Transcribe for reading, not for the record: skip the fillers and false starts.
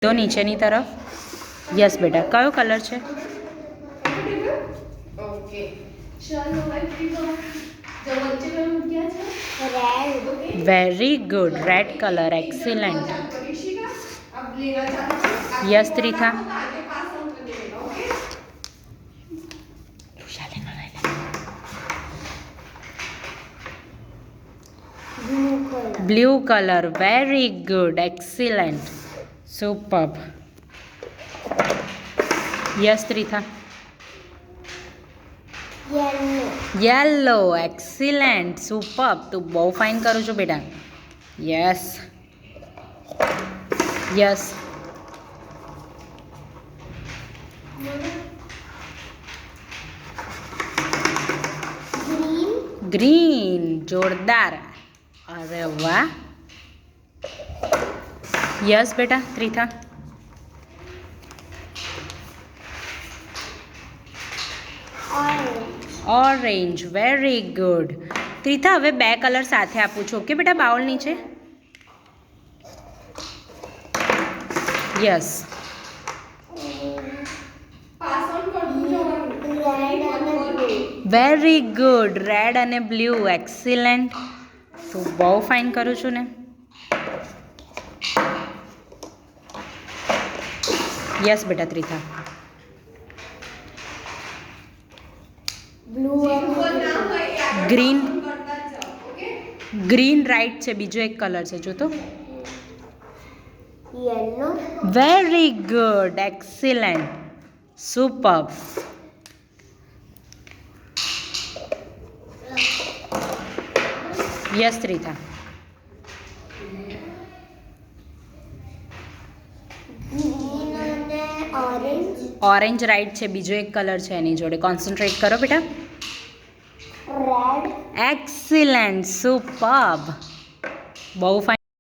તો નીચેની તરફ. યસ બેટા, કયો કલર છે? Very good, red colour, excellent. Yes Tritha. Blue colour, very good, excellent, superb. Yes Tritha. Yellow, excellent, superb. તું બહુ ફાઇન કરું છું બેટા. Yes yes. ગ્રીન, જોરદાર. અરે વાહ. યસ બેટા Tritha. Orange, very good. Tritha, હવે બે કલર સાથે આપું છું, ઓકે બેટા, બાઉલ નીચે. યસ. વેરી ગુડ, રેડ અને બ્લુ, એક્સિલન્ટ. તું બહુ ફાઇન કરું છું ને. યસ બેટા ત્રિથા. ગ્રીન, ગ્રીન રાઈટ છે, બીજો એક કલર છે, જો તો. Very good, excellent, superb. Yes Tritha. Orange right છે, બીજો એક કલર છે એની જોડે. કોન્સન્ટ્રેટ કરો બેટા. Excellent, superb. બહુ ફાઇન.